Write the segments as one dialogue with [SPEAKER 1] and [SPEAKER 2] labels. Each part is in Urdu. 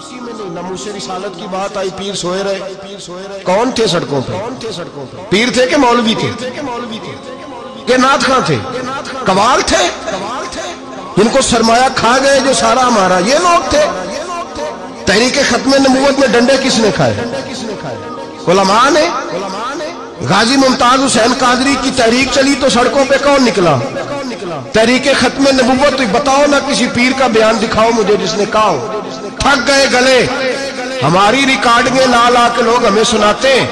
[SPEAKER 1] ناموس رسالت کی بات آئی، پیر سوئے رہے۔ کون تھے سڑکوں پہ؟ پیر تھے کہ مولوی تھے کہ نعت خواں تھے؟ قوال تھے جن کو سرمایہ کھا گئے جو سارا ہمارا، یہ لوگ تھے؟ تحریک ختم نبوت میں ڈنڈے کس نے کھائے؟ علماء نے۔ غازی ممتاز حسین قادری کی تحریک چلی تو سڑکوں پہ کون نکلا؟ تحریک ختم نبوت۔ بتاؤ نا کسی پیر کا بیان دکھاؤ مجھے جس نے کہا ہو۔ تھک گئے گلے، ہماری ریکارڈنگیں لا لا کے لوگ ہمیں سناتے ہیں،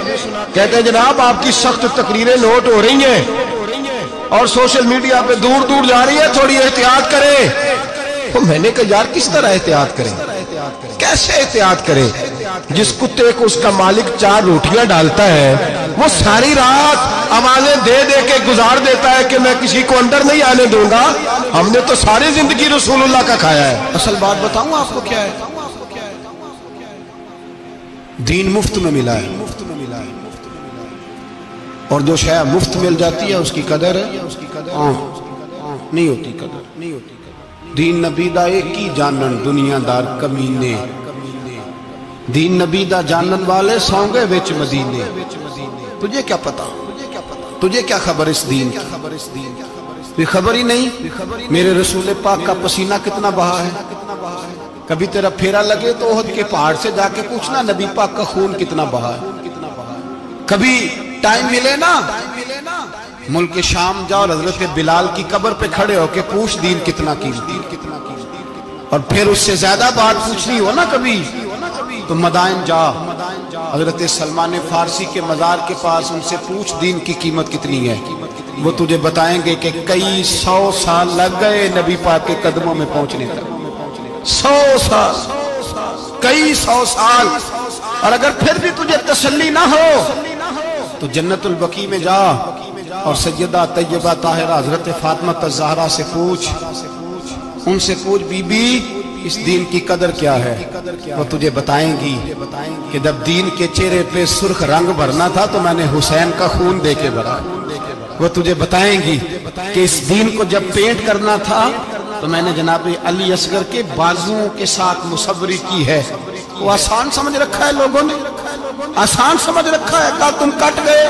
[SPEAKER 1] کہتے ہیں جناب آپ کی سخت تقریریں نوٹ ہو رہی ہیں اور سوشل میڈیا پہ دور دور جا رہی ہے، تھوڑی احتیاط کریں۔ تو میں نے کہا یار کس طرح احتیاط کریں؟ کیسے احتیاط کریں؟ جس کتے کو اس کا مالک 4 روٹیاں ڈالتا ہے وہ ساری رات آوازیں دے دے کے گزار دیتا ہے کہ میں کسی کو اندر نہیں آنے دوں گا۔ ہم نے تو ساری زندگی رسول اللہ کا کھایا ہے۔ اصل بات بتاؤں آپ کو کیا ہے؟ دین مفت میں ملا ہے، اور جو شے مفت مل جاتی ہے اس کی قدر نہیں ہوتی، قدر نہیں ہوتی۔ دین نبی دا ایک ہی جانن دنیا دار کمینے، دین نبی دا جانن والے سونگے وچ مدینے۔ تجھے کیا پتا، تجھے کیا خبر اس دین کی؟ خبر ہی نہیں میرے رسول پاک کا پسینہ کتنا بہا ہے۔ کبھی تیرا پھیرا لگے تو احد کے پہاڑ سے جا کے پوچھنا نبی پاک کا خون کتنا بہا ہے۔ کبھی ٹائم ملے نا ملک شام جاؤ اور حضرت بلال کی قبر پہ کھڑے ہو کے پوچھ دین کتنا قیمتی، اور پھر اس سے زیادہ بات پوچھنی ہو نا کبھی تو مدائن جا، حضرت سلمان فارسی کے مزار کے پاس ان سے پوچھ دین کی قیمت کتنی ہے۔ وہ تجھے بتائیں گے کہ کئی 100 سال لگ گئے نبی پاک کے قدموں میں پہنچنے تک، 100 سال، کئی 100 سال۔ اور اگر پھر بھی تجھے تسلی نہ ہو تو جنت البقیع میں جا اور سیدہ طیبہ طاہرہ حضرت فاطمہ الزہرا سے پوچھ، ان سے پوچھ بی بی اس دین کی قدر کیا ہے۔ وہ تجھے بتائیں گی کہ جب دین کے چہرے پہ سرخ رنگ بھرنا تھا تو میں نے حسین کا خون دے کے بھرا۔ وہ تجھے بتائیں گی کہ اس دین کو جب پینٹ کرنا تھا تو میں نے جناب علی اصغر کے بازوؤں کے ساتھ مصوری کی ہے۔ وہ آسان سمجھ رکھا ہے لوگوں نے، آسان سمجھ رکھا ہے، کہا تم کٹ گئے۔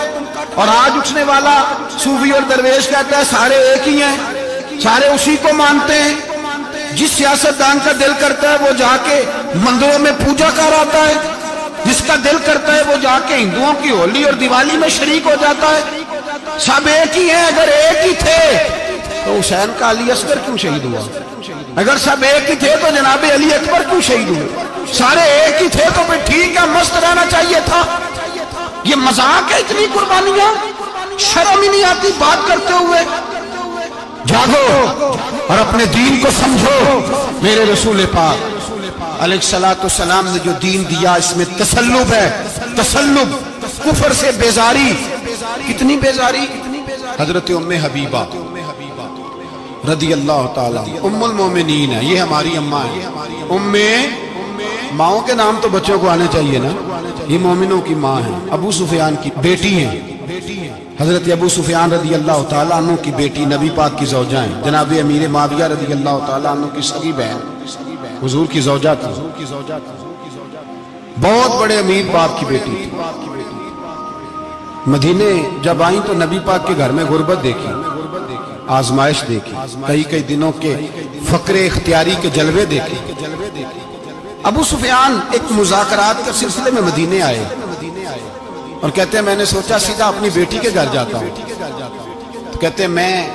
[SPEAKER 1] اور آج اٹھنے والا صوفی اور درویش کہتا ہے سارے ایک ہی ہیں، سارے اسی کو مانتے ہیں۔ جس سیاستدان کا دل کرتا ہے وہ جا کے مندروں میں پوجا کر آتا ہے، جس کا دل کرتا ہے وہ جا کے ہندوؤں کی ہولی اور دیوالی میں شریک ہو جاتا ہے۔ سب ایک ہی ہیں۔ اگر ایک ہی تھے تو حسین کا علی اصغر کیوں شہید ہوا؟ اگر سب ایک ہی تھے تو جناب علی اکبر کیوں شہید ہوئے؟ سارے ایک ہی تھے تو پھر ٹھیک ہے، مست رہنا چاہیے تھا۔ یہ مذاق ہے اتنی قربانیاں؟ شرم ہی نہیں آتی بات کرتے ہوئے؟ جاگو اور اپنے دین کو سمجھو۔ میرے رسول پاک علیہ الصلوۃ والسلام نے جو دین دیا اس میں تسلب ہے، تسلب، کفر سے بیزاری۔ کتنی بیزاری؟ حضرت ام حبیبہ رضی اللہ تعالیٰ ام المومنین ہے، یہ ہماری اماں ہے۔ ام، ماؤں کے نام تو بچوں کو آنے چاہیے نا، یہ مومنوں کی ماں ہے، ابو سفیان کی بیٹی ہیں۔ حضرت ابو سفیان رضی اللہ تعالیٰ عنہ کی بیٹی، نبی پاک کی زوجہ ہیں، جناب امیر معاویہ رضی اللہ تعالیٰ عنہ کی سگی بہن، حضور کی زوجہ تھی، بہت بڑے امیر باپ کی بیٹی تھی۔ مدینے جب آئیں تو نبی پاک کے گھر میں غربت دیکھی، آزمائش دیکھی، کئی دنوں کے فقر اختیاری کے جلوے دیکھے۔ ابو سفیان ایک مذاکرات کے سلسلے میں مدینے آئے اور کہتے ہیں میں نے سوچا سیدھا اپنی بیٹی کے گھر جاتا ہوں، تو کہتے ہیں میں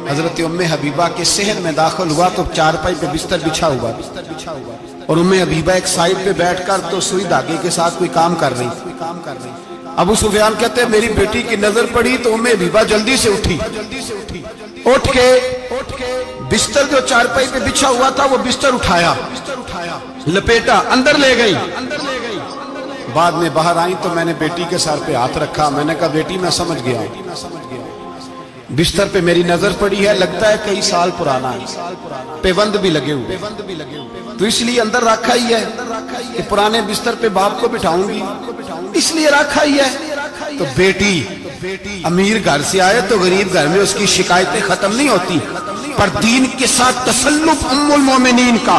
[SPEAKER 1] حضرت ام حبیبہ کے صحن میں داخل ہوا تو چارپائی پہ بستر بچھا ہوا، اور ام حبیبہ ایک سائیڈ پہ بیٹھ کر تو سوئی دھاگے کے ساتھ کوئی کام کر رہی۔ ابو سفیان کہتے ہیں میری بیٹی کی نظر پڑی تو ام حبیبہ جلدی سے اٹھی، اٹھ کے بستر جو چارپائی پہ بچھا ہوا تھا وہ بستر اٹھایا، لپیٹا، اندر لے گئی۔ بعد میں باہر آئیں تو میں نے بیٹی کے سر پہ ہاتھ رکھا، میں نے کہا بیٹی میں سمجھ گیا، بستر پہ میری نظر پڑی ہے، لگتا ہے کئی سال پرانا ہے، پیوند بھی لگے ہوئے، تو اس لیے اندر رکھا ہی ہے کہ پرانے بستر پہ باپ کو بٹھاؤں گی، اس لیے رکھا ہی ہے۔ تو بیٹی امیر گھر سے آئے تو غریب گھر میں اس کی شکایتیں ختم نہیں ہوتی، پر دین کے ساتھ تسلط ام المومنین کا،